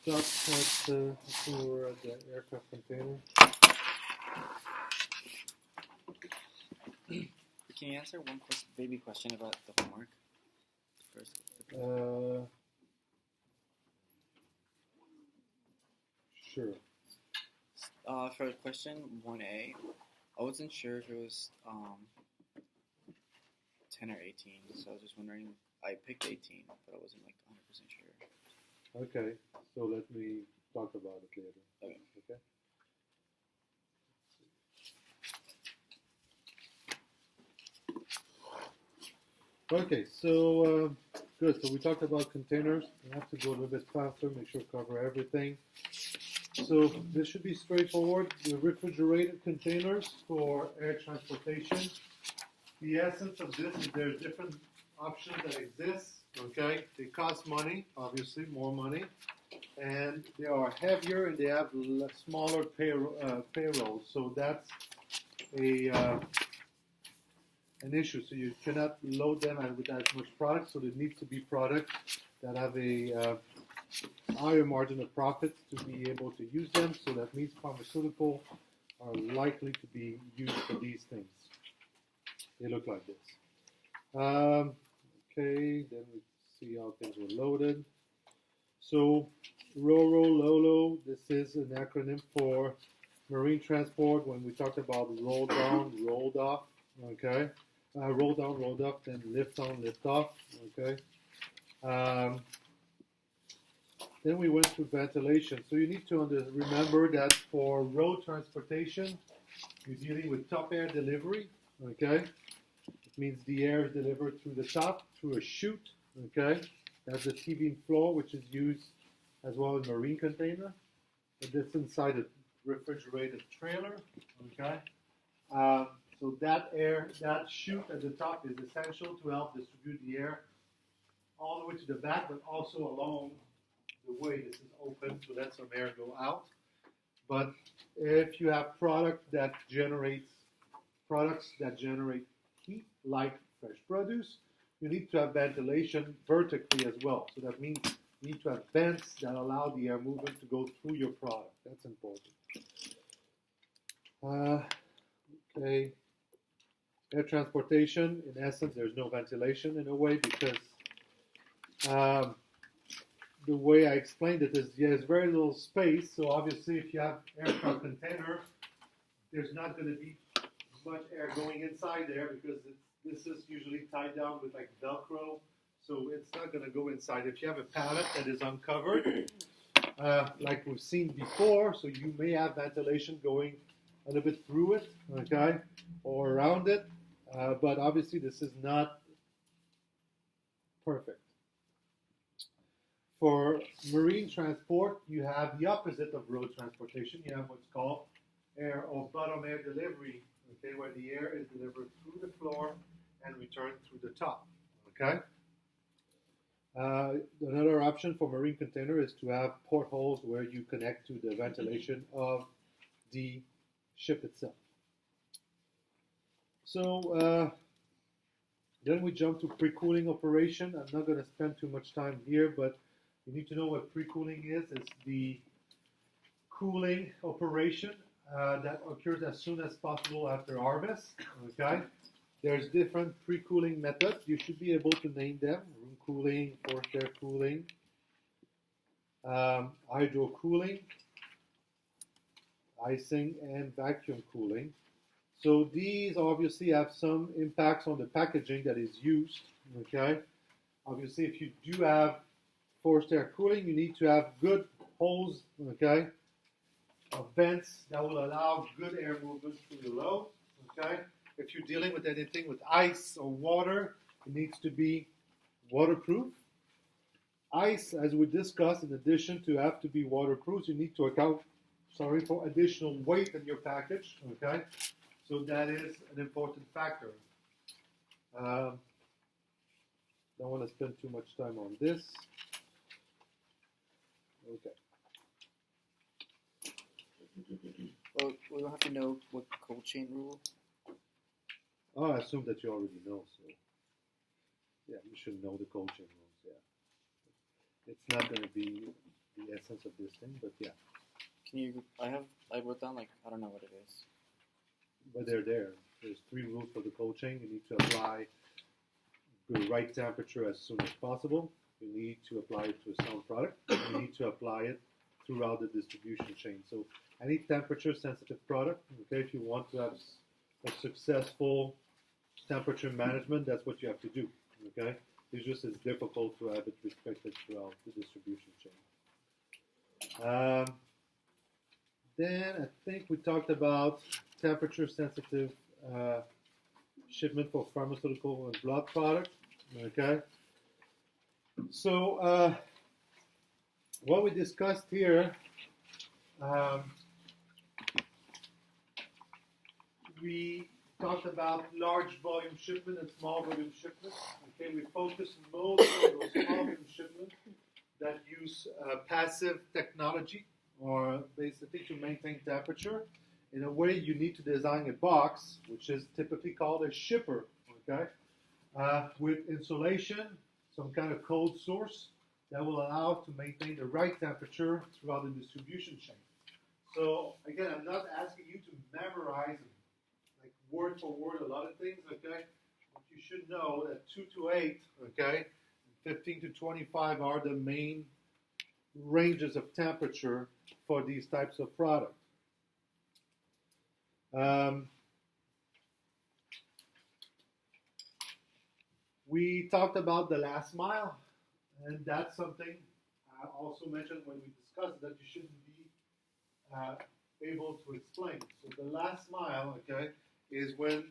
stopped at we were at the aircraft container. Can you answer one baby question about the homework first? Sure. For question 1A, I wasn't sure if it was 10 or 18, so I was just wondering. I picked 18, but I wasn't like 100% sure. Okay, so let me talk about it later. Okay. Okay, so good. So we talked about containers. I have to go a little bit faster, make sure to cover everything. So this should be straightforward. The refrigerated containers for air transportation. The essence of this is there's different options that exist. Okay, they cost money, obviously more money, and they are heavier and they have smaller payrolls. So that's an issue. So you cannot load them with as much product. So there needs to be products that have a higher margin of profits to be able to use them. So that means pharmaceuticals are likely to be used for these things. They look like this. Okay, then we see how things were loaded. So RORO, LOLO, this is an acronym for marine transport. When we talked about roll down, rolled off, okay? Roll down, rolled off, then lift on, lift off, okay? Then we went to ventilation. So you need to remember that for road transportation, you're dealing with top air delivery, okay? It means the air is delivered through the top, through a chute, okay? That's the T-beam floor, which is used as well in marine container. And that's inside a refrigerated trailer, okay? So that chute at the top is essential to help distribute the air all the way to the back, but also along the way this is open to let some air go out. But if you have products that generate heat, like fresh produce, you need to have ventilation vertically as well. So that means you need to have vents that allow the air movement to go through your product. That's important. Okay. Air transportation, in essence, there's no ventilation in a way because the way I explained it is there's very little space. So obviously, if you have aircraft container, there's not going to be much air going inside there because this is usually tied down with like Velcro. So it's not going to go inside. If you have a pallet that is uncovered, like we've seen before, so you may have ventilation going a little bit through it, okay, or around it. But obviously, this is not perfect. For marine transport, you have the opposite of road transportation. You have what's called air or bottom air delivery, okay, where the air is delivered through the floor and returned through the top, okay? Another option for marine container is to have portholes where you connect to the ventilation of the ship itself. So then we jump to pre-cooling operation. I'm not going to spend too much time here, but you need to know what pre-cooling is. It's the cooling operation that occurs as soon as possible after harvest. Okay, there's different pre-cooling methods. You should be able to name them: room cooling, forced air cooling, hydro cooling, icing, and vacuum cooling. So these obviously have some impacts on the packaging that is used. Okay, obviously, if you do have forced air cooling, you need to have good holes, okay, vents that will allow good air movement through the load, okay. If you're dealing with anything with ice or water, it needs to be waterproof. Ice, as we discussed, in addition to have to be waterproof, you need to account, for additional weight in your package, okay. So that is an important factor. Don't want to spend too much time on this. Okay. Well, we don't have to know what cold chain rule. Oh, I assume that you already know. So, yeah, you should know the cold chain rules. Yeah, it's not going to be the essence of this thing, but yeah, Can you? I wrote down like I don't know what it is. but they're there. There's 3 rules for the cold chain. You need to apply the right temperature as soon as possible. You need to apply it to a sound product. You need to apply it throughout the distribution chain. So any temperature sensitive product, okay, if you want to have a successful temperature management, that's what you have to do. Okay, it's just as difficult to have it respected throughout the distribution chain. Then I think we talked about temperature sensitive shipment for pharmaceutical and blood products. Okay, so what we discussed here, we talked about large volume shipment and small volume shipment. Okay, we focused most on those small volume shipments that use passive technology, or basically to maintain temperature. In a way, you need to design a box, which is typically called a shipper, okay, with insulation, some kind of cold source that will allow to maintain the right temperature throughout the distribution chain. So again, I'm not asking you to memorize like word for word a lot of things, okay? But you should know that 2 to 8, okay, 15 to 25 are the main ranges of temperature for these types of products. We talked about the last mile, and that's something I also mentioned when we discussed that you shouldn't be able to explain. So the last mile, okay, is when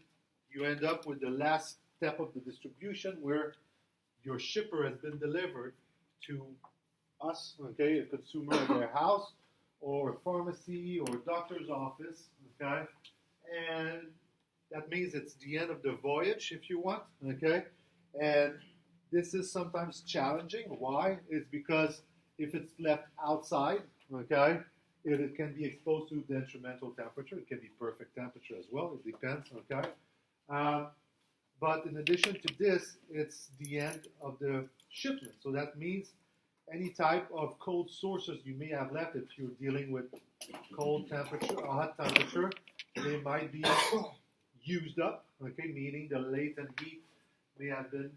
you end up with the last step of the distribution where your shipper has been delivered to us, okay, a consumer at their house, or a pharmacy, or a doctor's office, okay, and that means it's the end of the voyage, if you want, okay, and this is sometimes challenging. Why? It's because if it's left outside, okay, it can be exposed to detrimental temperature. It can be perfect temperature as well. It depends, okay. But in addition to this, it's the end of the shipment. So that means any type of cold sources you may have left, if you're dealing with cold temperature or hot temperature, they might be used up, okay, meaning the latent heat may have been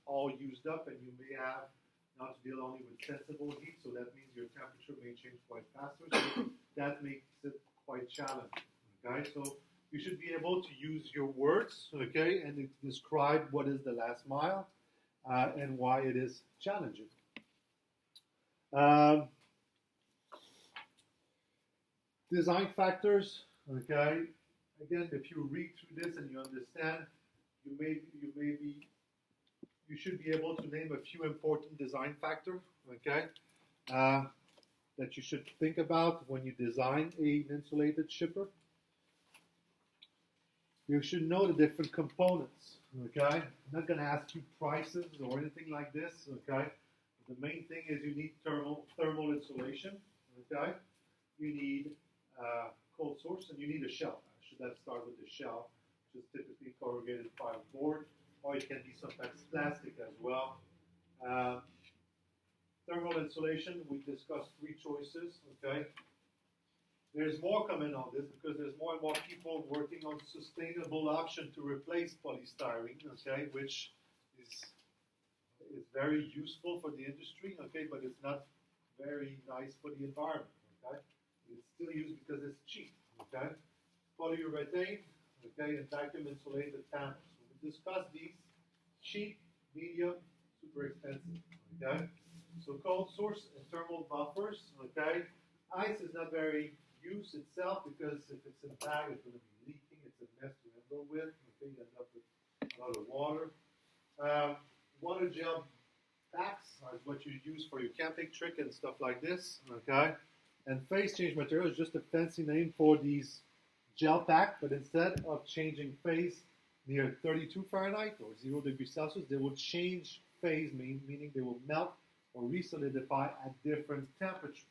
all used up, and you may have now to deal only with sensible heat, so that means your temperature may change quite faster, so that makes it quite challenging, okay? So you should be able to use your words, okay, and describe what is the last mile and why it is challenging. Design factors, okay. Again, if you read through this and you understand, you should be able to name a few important design factors, okay, that you should think about when you design an insulated shipper. You should know the different components, okay. I'm not going to ask you prices or anything like this, okay. The main thing is you need thermal insulation, okay. You need cold source, and you need a shell. Should that start with the shell, which is typically corrugated fiberboard, or it can be sometimes plastic as well. Thermal insulation, we discussed 3 choices, okay. There's more coming on this because there's more and more people working on sustainable option to replace polystyrene, okay, which is very useful for the industry, okay, but it's not very nice for the environment, okay. It's still used because it's cheap, okay. Polyurethane, okay, and vacuum insulated panels. So we discussed these: cheap, medium, super expensive, okay. So cold source and thermal buffers, okay. Ice is not very used itself because if it's in a bag, it's going to be leaking. It's a mess to handle with. Okay, you end up with a lot of water. Water gel packs are what you use for your camping trick and stuff like this, okay. And phase change material is just a fancy name for these gel pack, but instead of changing phase near 32 Fahrenheit or 0 degrees Celsius, they will change phase, meaning they will melt or resolidify at different temperatures.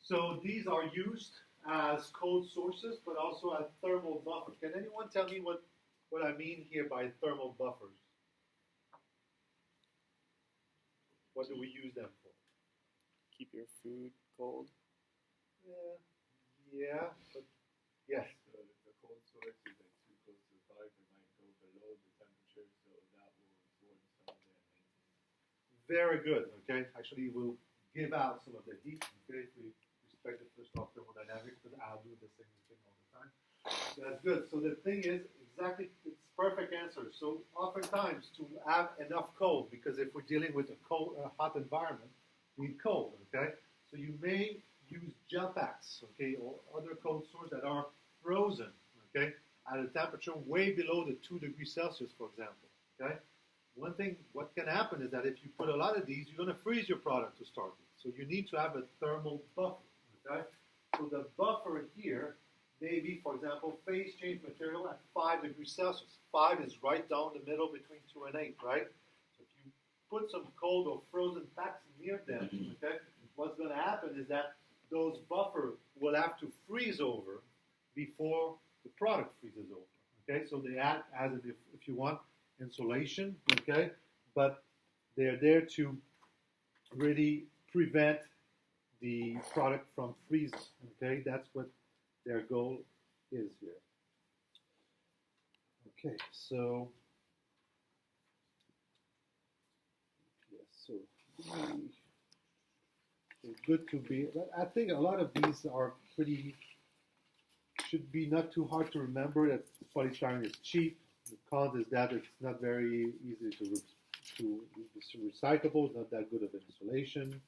So these are used as cold sources, but also as thermal buffers. Can anyone tell me what I mean here by thermal buffers? What do we use them for? keep your food cold? Yeah, but yes. So if the cold source is like too close to the product, it might go below the temperature, so that will avoid some of their maintenance. Very good. Okay, actually, we'll give out some of the heat. Okay, if we respect the first law of thermodynamics, but I'll do the same thing all the time. So that's good. So the thing is, exactly, it's perfect answer. So oftentimes to have enough cold, because if we're dealing with a hot environment, we need cold. Okay, so you may use gel packs, okay, or other cold stores that are frozen, okay, at a temperature way below the 2 degrees Celsius, for example, okay. One thing, what can happen is that if you put a lot of these, you're going to freeze your product to start with. So you need to have a thermal buffer, okay. So the buffer here may be, for example, phase change material at 5 degrees Celsius. 5 is right down the middle between 2 and 8, right? So if you put some cold or frozen packs near them, okay, what's going to happen is that those buffer will have to freeze over before the product freezes over. Okay, so they act as if you want insulation. Okay, but they're there to really prevent the product from freezing. Okay, that's what their goal is here. Okay, so yes, so. It's good to be. I think a lot of these are should be not too hard to remember. That polystyrene is cheap. The con is that it's not very easy to recyclable. It's not that good of insulation.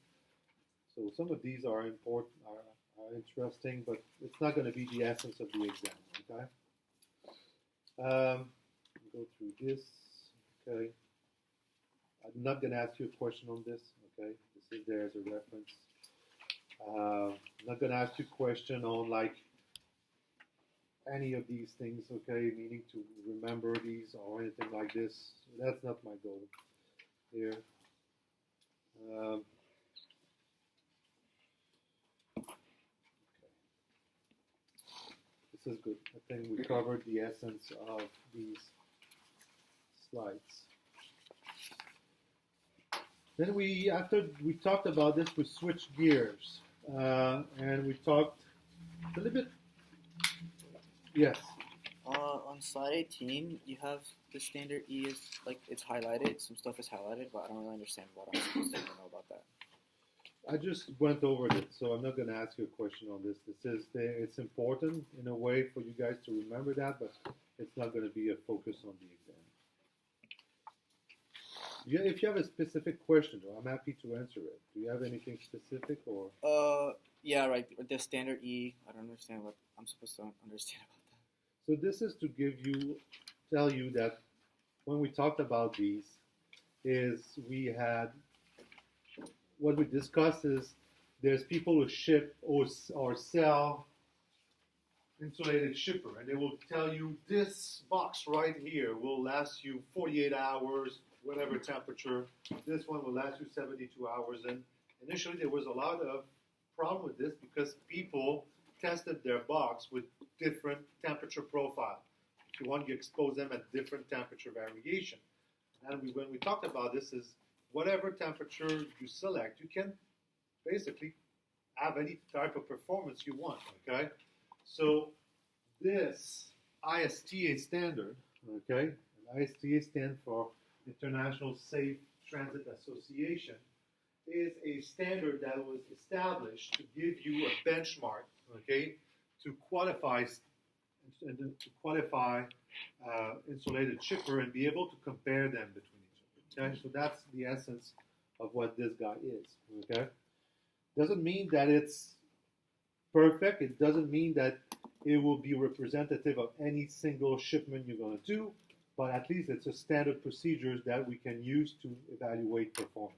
So some of these are important, are interesting, but it's not going to be the essence of the exam. Okay. Go through this. Okay. I'm not going to ask you a question on this. Okay. This is there as a reference. I'm not going to ask you a question on like any of these things, okay, meaning to remember these or anything like this. That's not my goal here. Okay. This is good. I think we covered the essence of these slides. Then after we talked about this, we switched gears. And we talked a little bit. Yes. On slide 18, you have the standard E is like it's highlighted. Some stuff is highlighted, but I don't really understand what I'm supposed to know about that. I just went over it, so I'm not going to ask you a question on this. It's important in a way for you guys to remember that, but it's not going to be a focus on the exam. Yeah, if you have a specific question, though, I'm happy to answer it. Do you have anything specific or? Yeah, right. The standard E. I don't understand what I'm supposed to understand about that. So this is to tell you that when we talked about these, what we discussed is there's people who ship or sell insulated shipper, and they will tell you this box right here will last you 48 hours, whatever temperature. This one will last you 72 hours. And initially there was a lot of problem with this because people tested their box with different temperature profile. If you want, you expose them at different temperature variation. And when we talked about this is whatever temperature you select, you can basically have any type of performance you want, okay? So this ISTA standard, okay? And ISTA stands for International Safe Transit Association, is a standard that was established to give you a benchmark, okay, to qualify insulated shipper and be able to compare them between each other. Okay, so that's the essence of what this guy is. Okay, doesn't mean that it's perfect. It doesn't mean that it will be representative of any single shipment you're going to do, but at least it's a standard procedures that we can use to evaluate performance.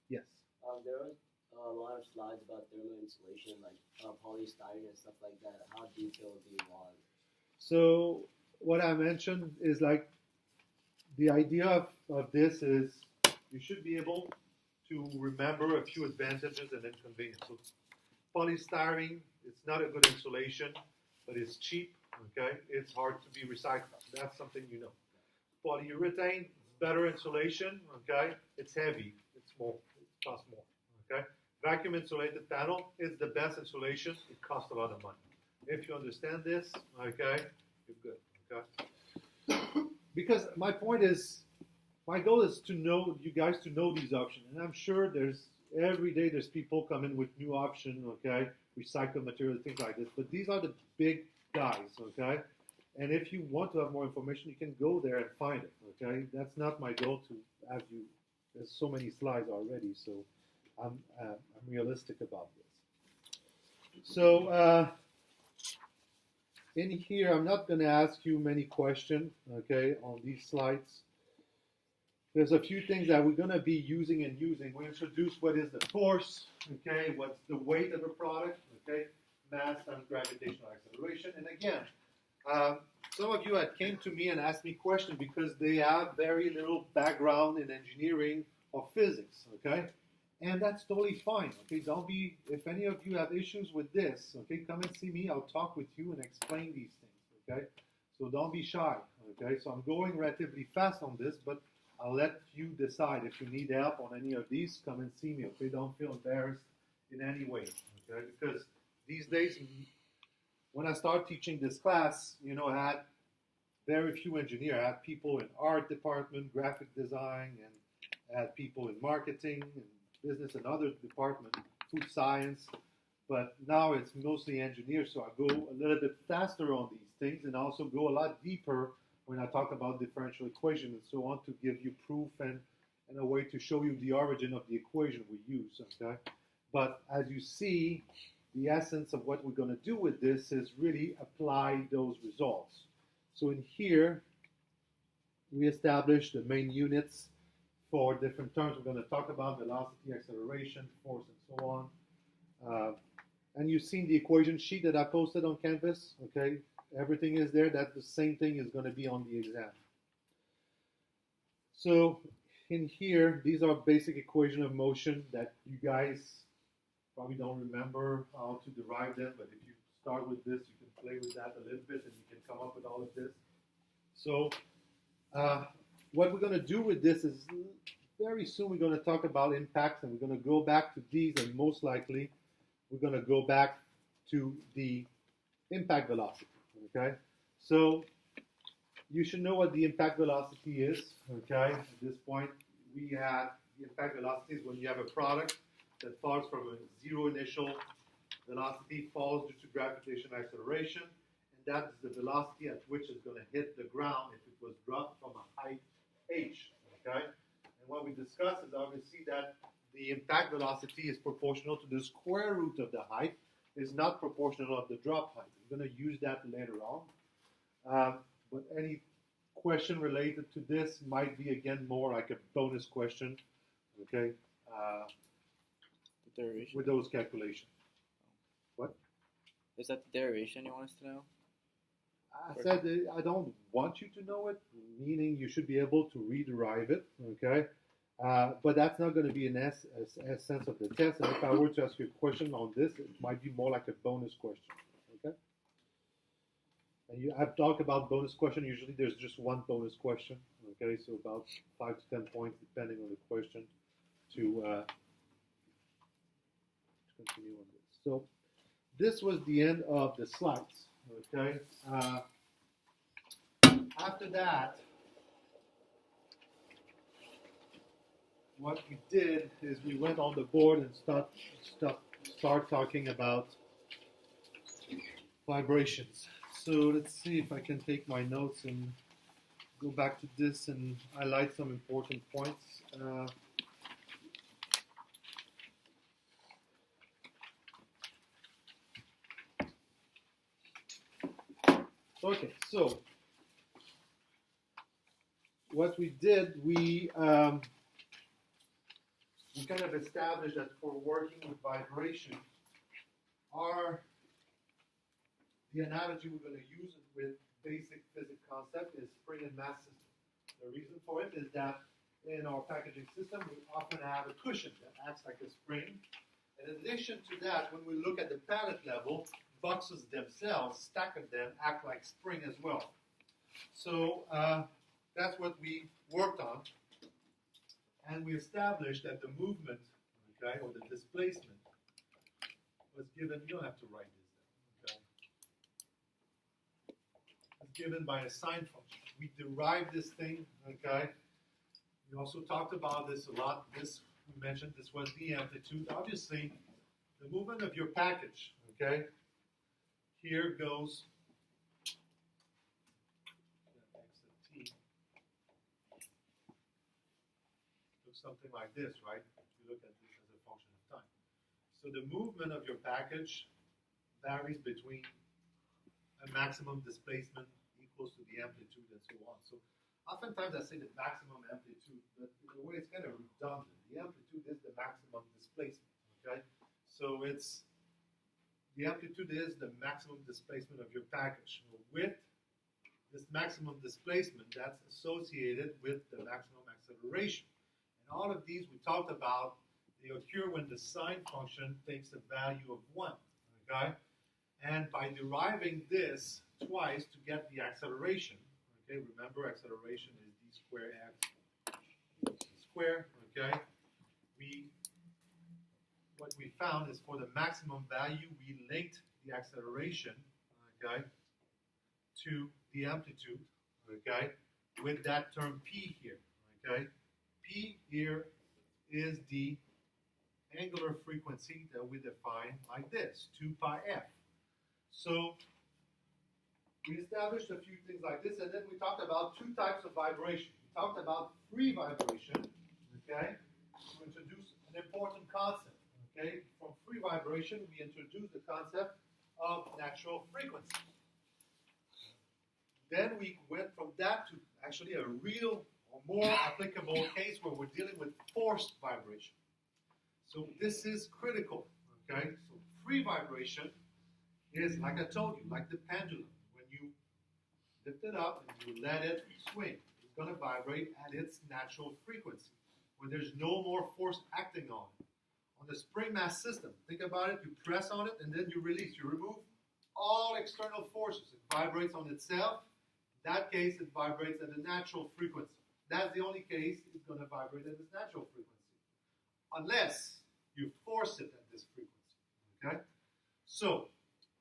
Yes. There was a lot of slides about thermal insulation, like polystyrene and stuff like that. How detailed do you want? So what I mentioned is like the idea of this is you should be able to remember a few advantages and inconveniences. So polystyrene, it's not a good insulation, but it's cheap. Okay, it's hard to be recycled. That's something you know. Polyurethane, it's better insulation. Okay, it's heavy. It's more. It costs more. Okay, vacuum insulated panel is the best insulation. It costs a lot of money. If you understand this, okay, you're good. Okay, because my point is, my goal is to know you guys to know these options, and I'm sure every day there's people coming with new options. Okay, recycled material, things like this. But these are the big guys. Okay. And if you want to have more information, you can go there and find it. Okay, that's not my goal to have you. There's so many slides already, so I'm realistic about this. So in here, I'm not going to ask you many questions. Okay, on these slides, there's a few things that we're going to be using. We introduce what is the force. Okay, what's the weight of a product. Okay, mass times gravitational acceleration, and again. Some of you had came to me and asked me questions because they have very little background in engineering or physics, okay? And that's totally fine, okay? Don't be, if any of you have issues with this, okay, come and see me. I'll talk with you and explain these things, okay? So don't be shy, okay? So I'm going relatively fast on this, but I'll let you decide. If you need help on any of these, come and see me, okay? Don't feel embarrassed in any way, okay? Because these days, when I started teaching this class, I had very few engineers. I had people in art department, graphic design, and I had people in marketing and business and other departments, food science. But now it's mostly engineers, so I go a little bit faster on these things and also go a lot deeper when I talk about differential equations and so on to give you proof and a way to show you the origin of the equation we use, okay? But as you see, the essence of what we're going to do with this is really apply those results. So in here, we established the main units for different terms. We're going to talk about velocity, acceleration, force, and so on. And you've seen the equation sheet that I posted on Canvas. Okay, everything is there. That's the same thing is going to be on the exam. So in here, these are basic equations of motion that you guys probably don't remember how to derive them, but if you start with this, you can play with that a little bit and you can come up with all of this. So what we're going to do with this is very soon we're going to talk about impacts and we're going to go back to these, and most likely we're going to go back to the impact velocity, okay? So you should know what the impact velocity is, okay? At this point, we have the impact velocity is when you have a product that falls from a zero initial velocity, falls due to gravitational acceleration, and that is the velocity at which it's going to hit the ground if it was dropped from a height h, okay? And what we discussed is obviously that the impact velocity is proportional to the square root of the height, is not proportional of the drop height. We're going to use that later on. But any question related to this might be, again, more like a bonus question, okay? Derivation. With those calculations. What? Is that the derivation you want us to know? I said I don't want you to know it, meaning you should be able to rederive it, okay? But that's not going to be an essence of the test. And if I were to ask you a question on this, it might be more like a bonus question, okay? And I've talked about bonus question. Usually there's just one bonus question, okay? So about 5 to 10 points, depending on the question, to continue on this. So this was the end of the slides, okay? After that, what we did is we went on the board and start talking about vibrations. So let's see if I can take my notes and go back to this and highlight some important points. Okay, so what we did, we kind of established that for working with vibration, the analogy we're going to use with basic physics concept is spring and mass system. The reason for it is that in our packaging system, we often have a cushion that acts like a spring. In addition to that, when we look at the pallet level, boxes themselves, stack of them, act like spring as well. So that's what we worked on. And we established that the movement, okay, or the displacement was given, you don't have to write this down, okay? It's given by a sine function. We derived this thing, okay? We also talked about this a lot. This, we mentioned this was the amplitude. Obviously, the movement of your package, okay? Here goes x of t. Looks something like this, right? If you look at this as a function of time. So the movement of your package varies between a maximum displacement equals to the amplitude and so on. So oftentimes I say the maximum amplitude, but in a way it's kind of redundant. The amplitude is the maximum displacement, okay? So it's, the amplitude is the maximum displacement of your package. With this maximum displacement, that's associated with the maximum acceleration. And all of these we talked about, they occur when the sine function takes a value of 1, okay? And by deriving this twice to get the acceleration, okay, remember acceleration is d squared x squared, okay? What we found is for the maximum value, we linked the acceleration, okay, to the amplitude, okay, with that term p here, okay? P here is the angular frequency that we define like this, 2 pi f. So we established a few things like this, and then we talked about two types of vibration. We talked about free vibration, okay, to introduce an important concept. Okay, from free vibration, we introduced the concept of natural frequency. Then we went from that to actually a real or more applicable case where we're dealing with forced vibration. So this is critical. Okay, so free vibration is, like I told you, like the pendulum. When you lift it up and you let it swing, it's going to vibrate at its natural frequency, when there's no more force acting on it. On the spring mass system, think about it, you press on it and then you release. You remove all external forces. It vibrates on itself. In that case, it vibrates at a natural frequency. That's the only case it's going to vibrate at its natural frequency, unless you force it at this frequency. Okay? So,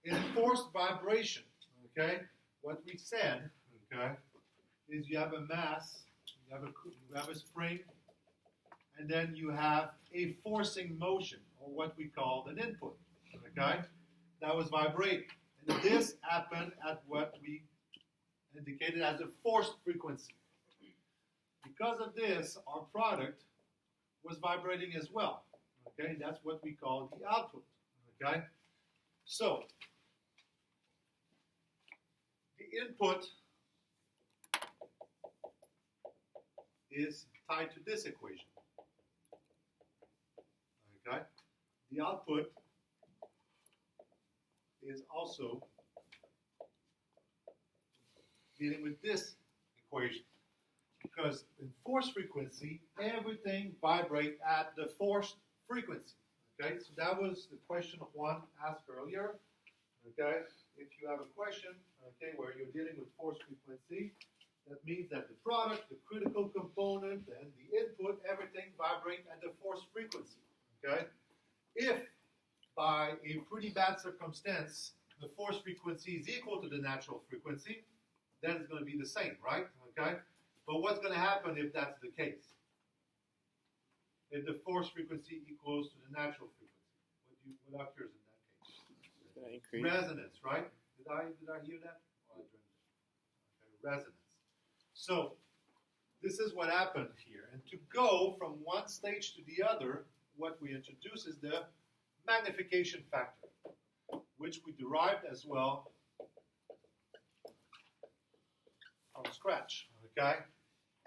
in forced vibration, okay, what we said, okay, is you have a mass, you have a spring, and then you have a forcing motion, or what we call an input, okay? That was vibrating. And this happened at what we indicated as a forced frequency. Because of this, our product was vibrating as well, okay? That's what we call the output, okay? So, the input is tied to this equation. Okay? The output is also dealing with this equation. Because in force frequency, everything vibrates at the forced frequency. Okay? So that was the question Juan asked earlier. Okay? If you have a question, okay, where you're dealing with force frequency, that means that the product, the critical component, and the input, everything vibrate at the force frequency. Okay? If by a pretty bad circumstance the force frequency is equal to the natural frequency, then it's going to be the same, right? Okay? But what's going to happen if that's the case? If the force frequency equals to the natural frequency, what occurs in that case? It's going to increase. Resonance, right? Did I hear that? Or I dreamt it? Okay, resonance. So this is what happened here. And to go from one stage to the other, what we introduce is the magnification factor, which we derived as well from scratch. Okay?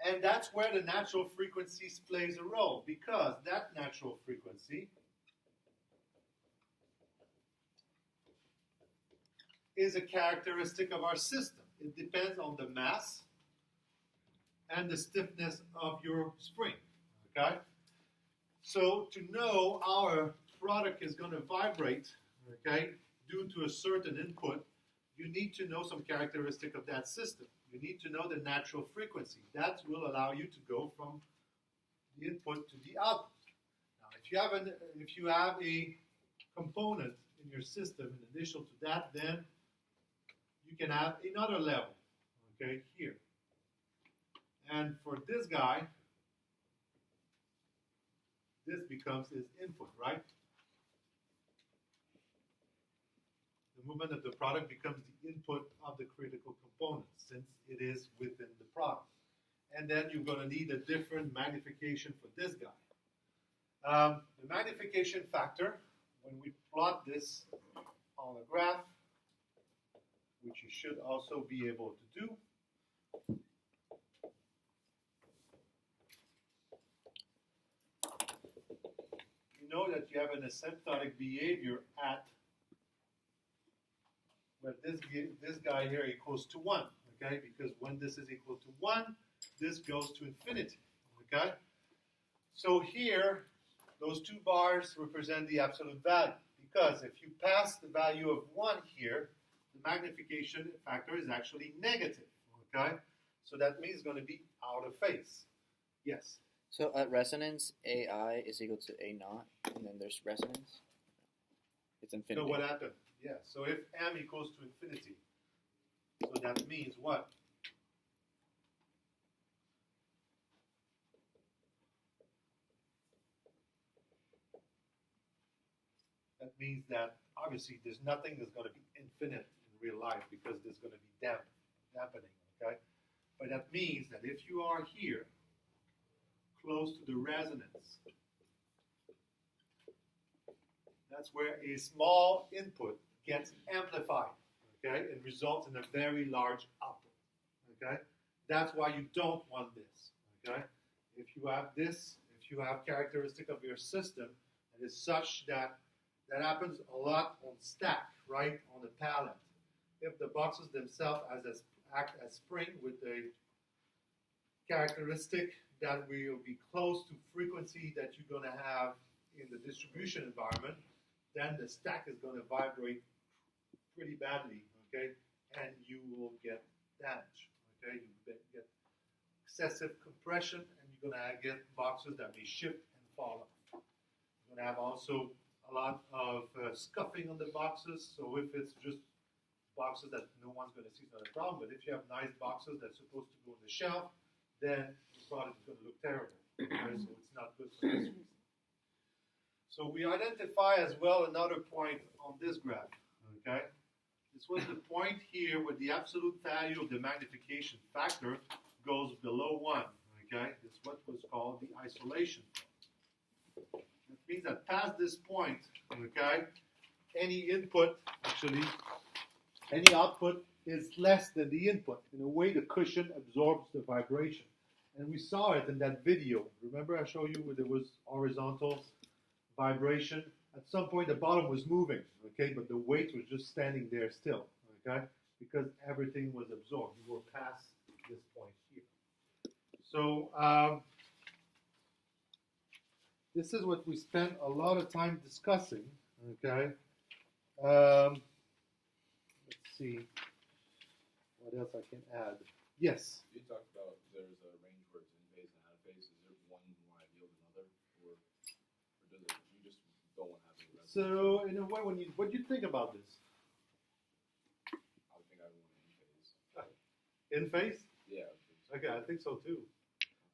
And that's where the natural frequency plays a role, because that natural frequency is a characteristic of our system. It depends on the mass and the stiffness of your spring. Okay? So to know how our product is going to vibrate, okay, due to a certain input, you need to know some characteristic of that system. You need to know the natural frequency. That will allow you to go from the input to the output. Now, if if you have a component in your system, in addition to that, then you can have another level, okay, here. And for this guy, this becomes his input, right? The movement of the product becomes the input of the critical component since it is within the product. And then you're going to need a different magnification for this guy. The magnification factor, when we plot this on a graph, which you should also be able to do, you know that you have an asymptotic behavior at when this guy here equals to 1, okay? Because when this is equal to 1, this goes to infinity, okay? So here, those two bars represent the absolute value, because if you pass the value of 1 here, the magnification factor is actually negative, okay? So that means it's going to be out of phase. Yes? So at resonance, AI is equal to A naught, and then there's resonance. It's infinity. So what happened? Yeah, so if m equals to infinity, so that means what? That means that obviously there's nothing that's going to be infinite in real life because there's going to be dampening, okay? But that means that if you are here, close to the resonance, that's where a small input gets amplified, okay, and results in a very large output, okay? That's why you don't want this, okay? If you have this, if you have characteristic of your system that is such that happens a lot on stack, right, on the pallet. If the boxes themselves act as spring with a characteristic that will be close to frequency that you're going to have in the distribution environment, then the stack is going to vibrate pretty badly, okay, and you will get damage, okay, you get excessive compression, and you're going to get boxes that may shift and fall off. You're going to have also a lot of scuffing on the boxes, so if it's just boxes that no one's going to see, it's not a problem, but if you have nice boxes that's supposed to go on the shelf, then the product is going to look terrible, okay, so it's not good for this reason. So we identify as well another point on this graph, okay? This was the point here where the absolute value of the magnification factor goes below 1, okay? It's what was called the isolation point. That means that past this point, okay, any input, actually, any output is less than the input. In a way, the cushion absorbs the vibration. And we saw it in that video. Remember I showed you where there was horizontal vibration? At some point, the bottom was moving, okay, but the weight was just standing there still, okay, because everything was absorbed. We were past this point here. So, this is what we spent a lot of time discussing, okay. Let's see what else I can add. Yes? You talked about there's a range where it's in phase and out of phase. Is there one more ideal than another, or does it, you just don't want to have any resonance? So, in a way, what do you think about this? I would think I would want it in phase. In phase? Yeah. Okay, I think so too.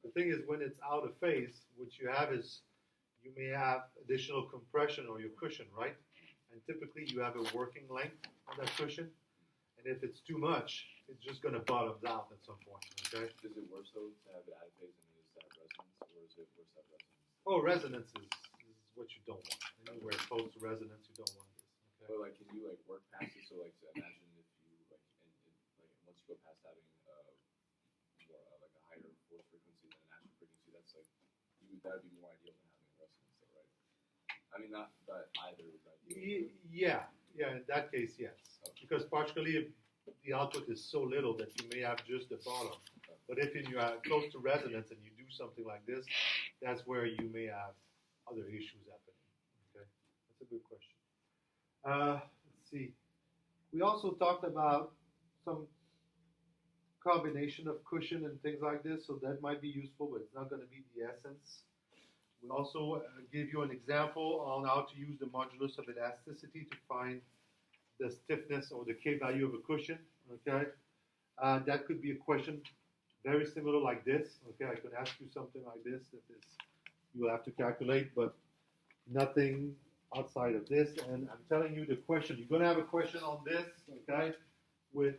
The thing is, when it's out of phase, what you have is you may have additional compression on your cushion, right? And typically you have a working length on that cushion. And if it's too much, it's just going to bottom out at some point, okay? Is it worse, though, to have it out of phase than it is to have resonance, or is it worse to have resonance? Oh, resonance is what you don't want. Anywhere close to resonance, you don't want this, okay? But, like, can you, like, work past it? So, like, to imagine if you, like, once you go past having more, like, a higher force frequency than a natural frequency, that's, like, that would be more ideal than having resonance, though, right? I mean, not that either is ideal. Yeah, in that case, yes. Because partially if the output is so little that you may have just the bottom. But if you are close to resonance and you do something like this, that's where you may have other issues happening. Okay, that's a good question. Let's see. We also talked about some combination of cushion and things like this, so that might be useful, but it's not going to be the essence. We also give you an example on how to use the modulus of elasticity to find the stiffness or the K value of a cushion. Okay, that could be a question very similar like this. Okay, I could ask you something like this that is you will have to calculate, but nothing outside of this. And I'm telling you the question. You're going to have a question on this. Okay, with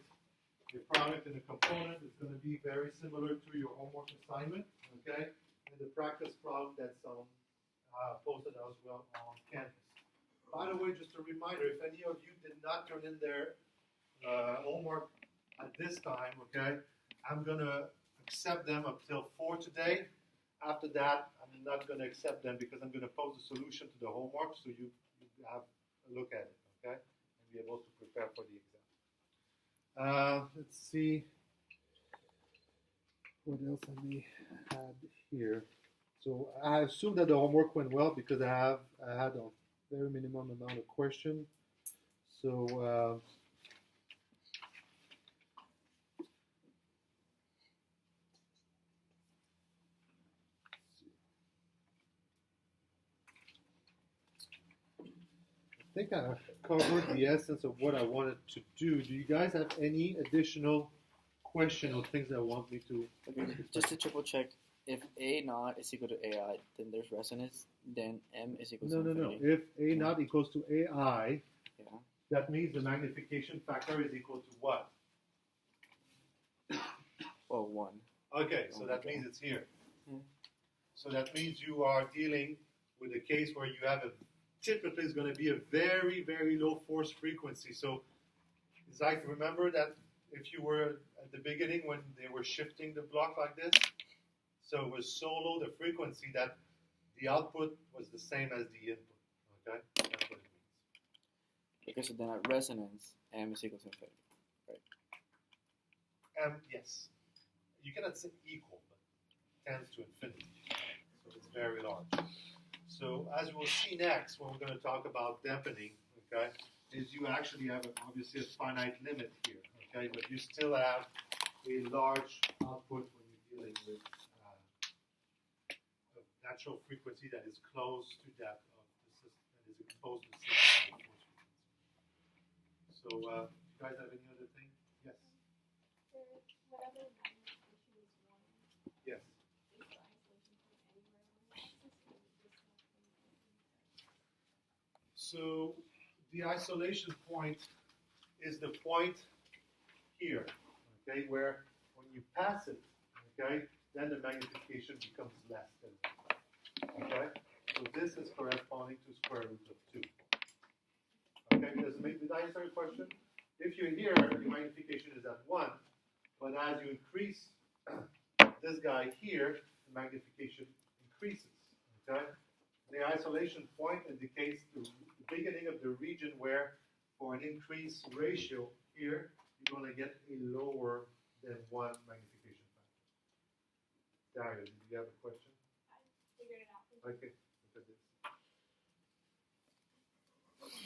the product and the component. It's going to be very similar to your homework assignment. Okay. And the practice problem that's posted as well on Canvas. By the way, just a reminder, if any of you did not turn in their homework at this time, okay, I'm going to accept them up till 4 today. After that, I'm not going to accept them because I'm going to post the solution to the homework so you have a look at it, okay, and be able to prepare for the exam. Let's see what else I may have here. So I assume that the homework went well because I had a very minimum amount of questions. So I think I covered the essence of what I wanted to do. Do you guys have any additional questions or things that want me to? Just to triple check, if A naught is equal to AI, then there's resonance. Then M is equal to infinity. No. If A naught equals to AI, Yeah. that means the magnification factor is equal to what? Well, 1. Okay, so that means it's here. Hmm. So that means you are dealing with a case where you have typically is going to be a very, very low force frequency. So it's like, remember that if you were at the beginning when they were shifting the block like this, so it was so low the frequency that the output was the same as the input. Okay, that's what it means. Okay, so then at resonance, M is equal to infinity. Yes, you cannot say equal, but tends to infinity. So it's very large. So as we'll see next, when we're going to talk about dampening, okay, is you actually have obviously a finite limit here, okay, but you still have a large output when you're dealing with a natural frequency that is close to that of the system, that is close to the system. So, you guys have any other thing? Yes. Whatever magnification is 1. Yes. Is the isolation point anywhere on the axis, or is it just not So the isolation point is the point here, okay, where when you pass it, okay, then the magnification becomes less than 1, okay? So this is corresponding to square root of 2. Okay, did I answer your question? If you're here, your magnification is at 1, but as you increase this guy here, the magnification increases, okay? The isolation point indicates the beginning of the region where, for an increased ratio here, you're going to get a lower than 1 magnification factor. Dario, did you have a question? I figured it out. Okay, look at this.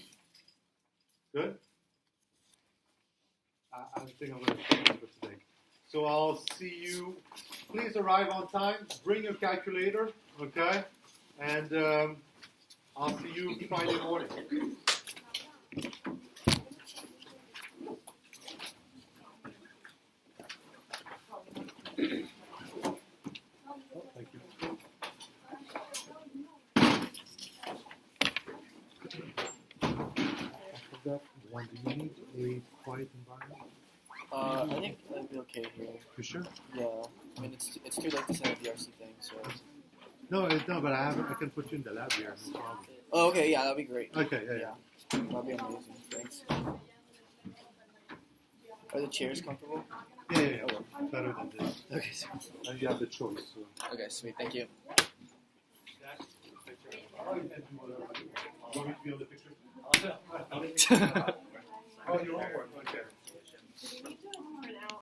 Good? I think I'm going to finish for today. So I'll see you. Please arrive on time. Bring your calculator, okay? And I'll see you Friday morning. Thank you. I forgot one. Do you need a quiet environment? I think that'd be okay here. You sure? Yeah. I mean, it's too late to send a DRC thing, so. No, but I can put you in the lab here. No problem. Oh, okay, yeah, that'd be great. Okay, yeah. That'd be amazing. Thanks. Are the chairs comfortable? Yeah. Better than this. Okay, sweet. And you have the choice. So. Okay, sweet. Thank you. Oh, you can do whatever. You want me to be on the picture? Oh, your homework.